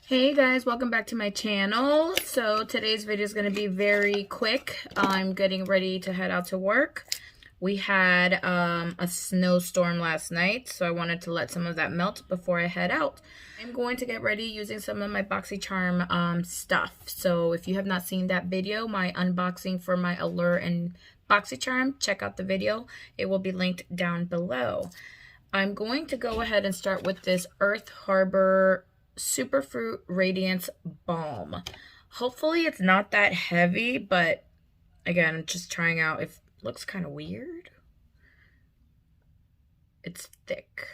Hey guys, welcome back to my channel. So today's video is going to be very quick. I'm getting ready to head out to work. We had a snowstorm last night, so I wanted to let some of that melt before I head out. I'm going to get ready using some of my Boxycharm stuff. So if you have not seen that video, my unboxing for my Allure and Boxycharm, check out the video. It will be linked down below. I'm going to go ahead and start with this Earth Harbor Superfruit Radiance Balm. Hopefully it's not that heavy, but again, I'm just trying out if it looks kind of weird. It's thick.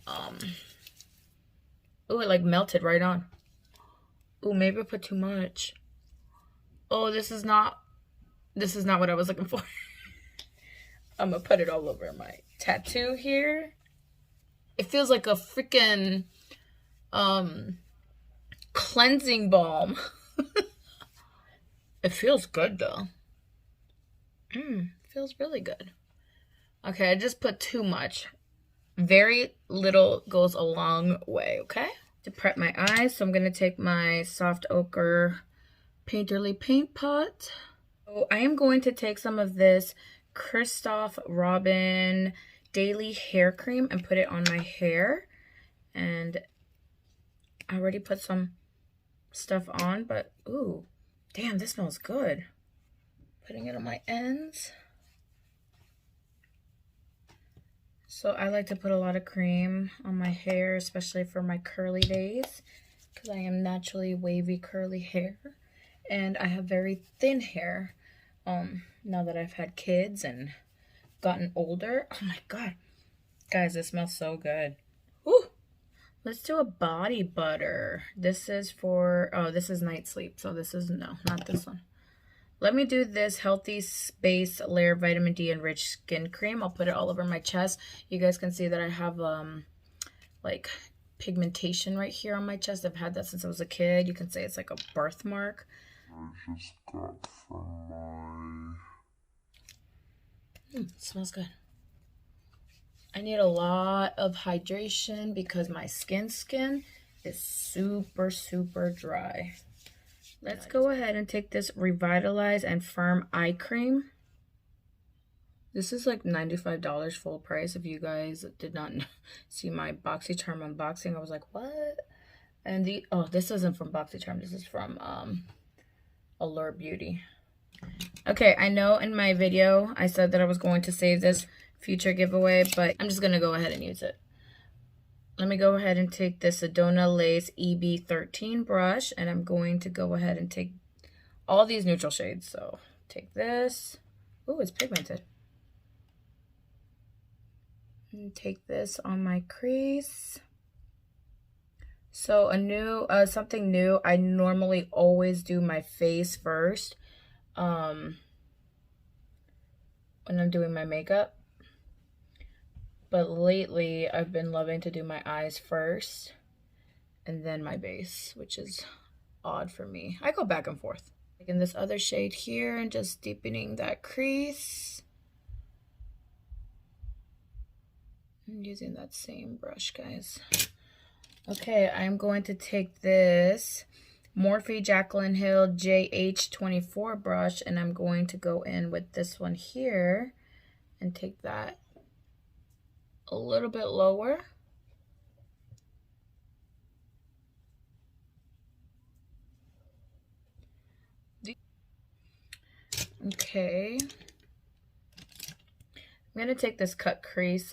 Oh, it like melted right on. Oh, maybe I put too much. Oh, this is not what I was looking for. I'm gonna put it all over my tattoo here. It feels like a freaking cleansing balm. It feels good though. Feels really good. Okay, I just put too much. Very little goes a long way, okay? To prep my eyes, so I'm gonna take my soft ochre painterly paint pot. So I am going to take some of this Christoph Robin daily hair cream and put it on my hair. And I already put some stuff on, but ooh, damn, this smells good. Putting it on my ends. So I like to put a lot of cream on my hair, especially for my curly days, because I am naturally wavy curly hair, and I have very thin hair. Now that I've had kids and gotten older. Oh my god, guys, this smells so good. Ooh. Let's do a body butter. This is for, oh, this is night sleep. So this is, no, not this one. Let me do this Healthy Space Layer Vitamin D Enriched Skin Cream. I'll put it all over my chest. You guys can see that I have, like, pigmentation right here on my chest. I've had that since I was a kid. You can say it's like a birthmark. I just got from my... It smells good. I need a lot of hydration because my skin is super dry. Let's go ahead and take this Revitalize and Firm Eye Cream. This is like $95 full price. If you guys did not see my Boxycharm unboxing, I was like, what? And oh, this isn't from Boxycharm. This is from Allure Beauty. Okay, I know in my video I said that I was going to save this future giveaway, but I'm just gonna go ahead and use it. Let me go ahead and take this Sedona Lace EB13 brush, and I'm going to go ahead and take all these neutral shades. So take this. Oh, it's pigmented. And take this on my crease. So something new. I normally always do my face first when I'm doing my makeup. But lately, I've been loving to do my eyes first and then my base, which is odd for me. I go back and forth. Taking this other shade here and just deepening that crease. I'm using that same brush, guys. Okay, I'm going to take this Morphe Jaclyn Hill JH24 brush, and I'm going to go in with this one here and take that a little bit lower. Okay. I'm gonna take this cut crease,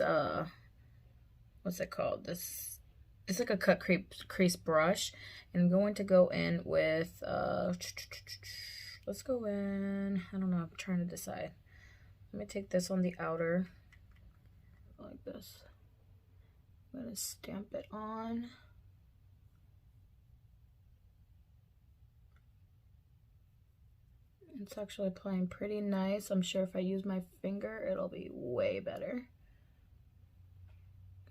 what's it called? This, it's like a cut crease brush, and I'm going to go in with, let's go in, I don't know, I'm trying to decide. Let me take this on the outer, like this. I'm gonna stamp it on. It's actually applying pretty nice. I'm sure if I use my finger, it'll be way better.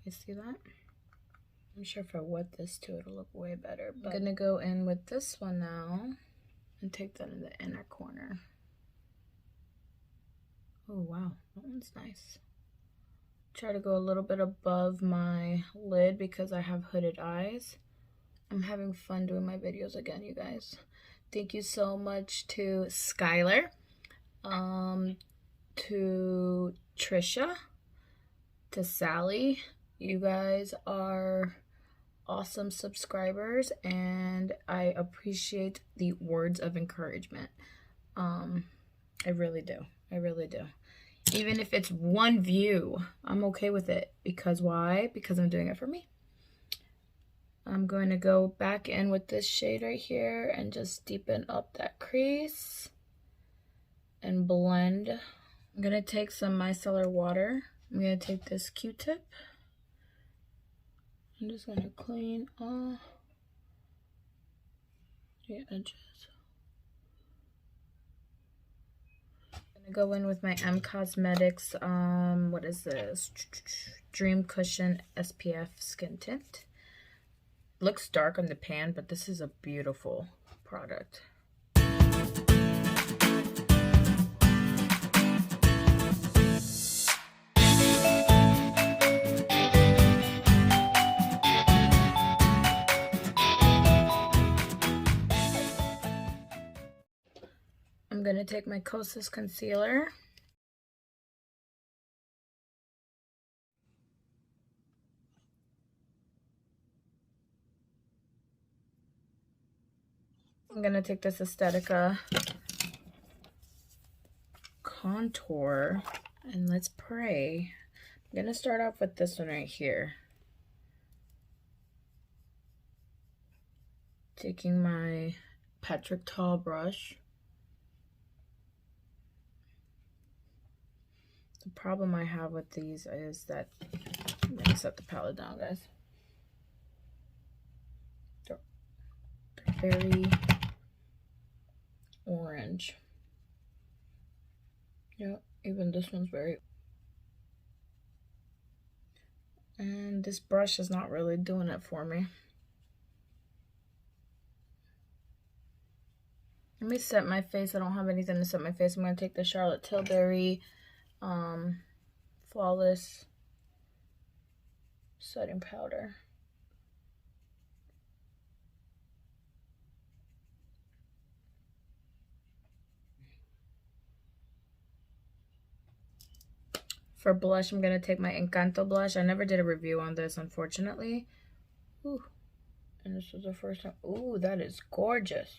You see that? I'm sure if I wet this too, it'll look way better. But I'm gonna go in with this one now and take that in the inner corner. Oh wow, that one's nice. Try to go a little bit above my lid because I have hooded eyes. I'm having fun doing my videos again, you guys. Thank you so much to Skylar, to Trisha, to Sally. You guys are awesome subscribers, and I appreciate the words of encouragement. I really do. I really do. Even if it's one view, I'm okay with it. Because why? Because I'm doing it for me. I'm going to go back in with this shade right here and just deepen up that crease and blend. I'm going to take some micellar water. I'm going to take this Q-tip. I'm just going to clean off the edges. I'm going to go in with my M Cosmetics, what is this? Dream Cushion SPF Skin Tint. Looks dark on the pan, but this is a beautiful product. I'm gonna take my Kosas concealer. I'm gonna take this Aesthetica contour and let's pray. I'm gonna start off with this one right here. Taking my Patrick Tall brush. The problem I have with these is that, I'm gonna set the palette down, guys. They're very orange. Yeah, even this one's very. And this brush is not really doing it for me. Let me set my face. I don't have anything to set my face. I'm going to take the Charlotte Tilbury Flawless setting powder. For blush, I'm going to take my Encanto blush. I never did a review on this, unfortunately. Ooh. And this was the first time. Ooh, that is gorgeous.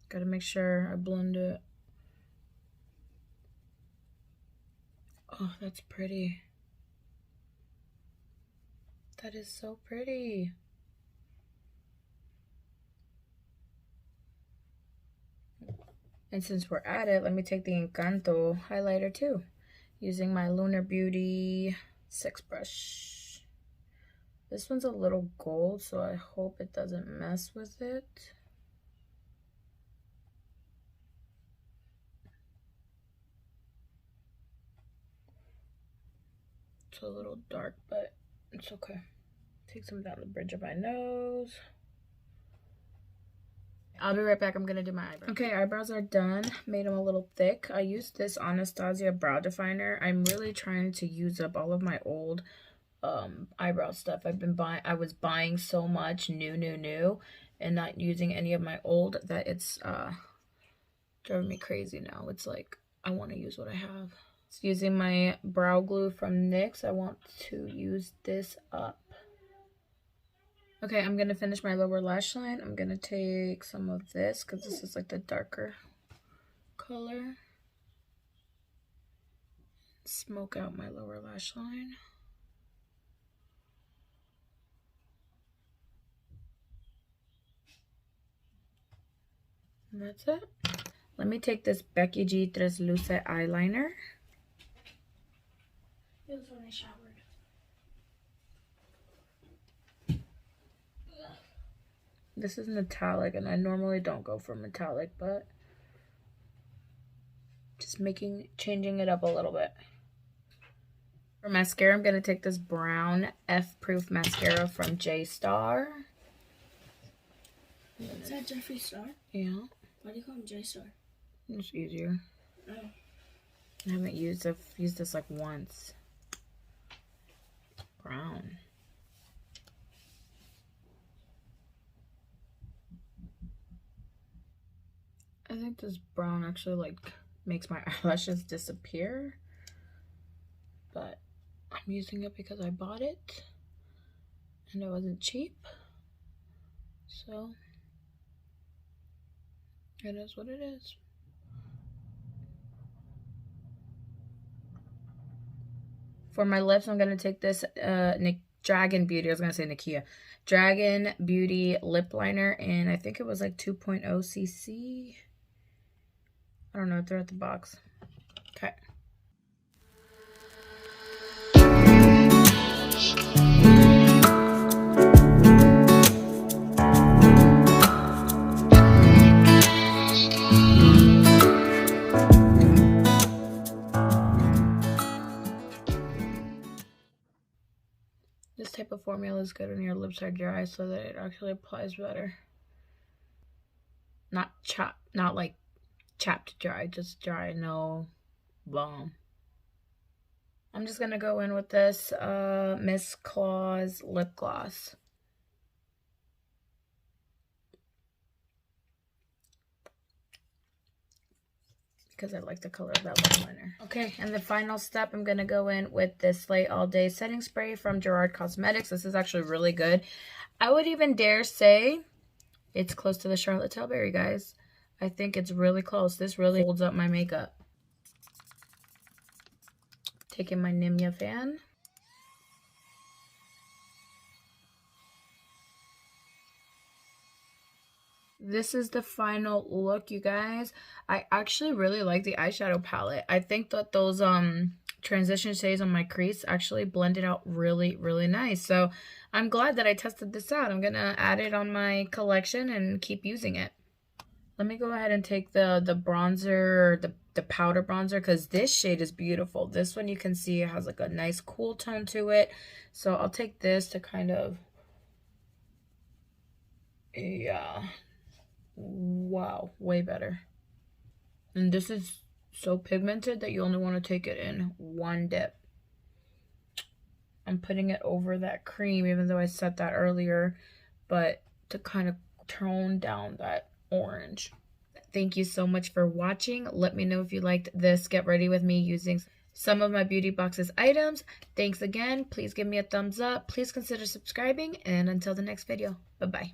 Gotta make sure I blend it. Oh, that's pretty. That is so pretty. And since we're at it, let me take the Encanto highlighter too, using my Allure Beauty 6 brush. This one's a little gold, so I hope it doesn't mess with it. It's a little dark, but it's okay. Take some down the bridge of my nose. I'll be right back. I'm gonna do my eyebrows. Okay, eyebrows are done. Made them a little thick. I used this Anastasia brow definer. I'm really trying to use up all of my old eyebrow stuff. I was buying so much new and not using any of my old that it's driving me crazy now. It's like I want to use what I have. It's using my brow glue from NYX. I want to use this up. Okay, I'm gonna finish my lower lash line. I'm gonna take some of this because this is like the darker color. Smoke out my lower lash line. And that's it. Let me take this Becky G Tres Luce eyeliner. It was when I showered. This is metallic, and I normally don't go for metallic, but just changing it up a little bit. For mascara, I'm going to take this brown F-proof mascara from J-Star. Is that Jeffree Star? Yeah. Why do you call him J-Star? It's easier. Oh. I haven't used this like once. Brown. I think this brown actually like makes my eyelashes disappear, but I'm using it because I bought it and it wasn't cheap, so it is what it is. For my lips, I'm gonna take this Dragon Beauty, I was gonna say Nikia, Dragon Beauty lip liner, and I think it was like 2.0 cc. I don't know, they're at the box. Okay. This type of formula is good when your lips are dry so that it actually applies better. Not like chapped dry, just dry, no balm. I'm just gonna go in with this Miss Claus lip gloss. Because I like the color of that lip liner. Okay, and the final step, I'm going to go in with this Slay All Day setting spray from Gerard Cosmetics. This is actually really good. I would even dare say it's close to the Charlotte Tilbury, guys. I think it's really close. This really holds up my makeup. Taking my Nimya fan. This is the final look, you guys. I actually really like the eyeshadow palette. I think that those transition shades on my crease actually blended out really, really nice. So I'm glad that I tested this out. I'm going to add it on my collection and keep using it. Let me go ahead and take the bronzer, the powder bronzer, because this shade is beautiful. This one you can see it has like a nice cool tone to it. So I'll take this to kind of, yeah. Wow, way better. And this is so pigmented that you only want to take it in one dip. I'm putting it over that cream, even though I said that earlier, but to kind of tone down that orange. Thank you so much for watching. Let me know if you liked this Get Ready With Me using some of my Beauty Boxes items. Thanks again. Please give me a thumbs up. Please consider subscribing, and until the next video, bye-bye.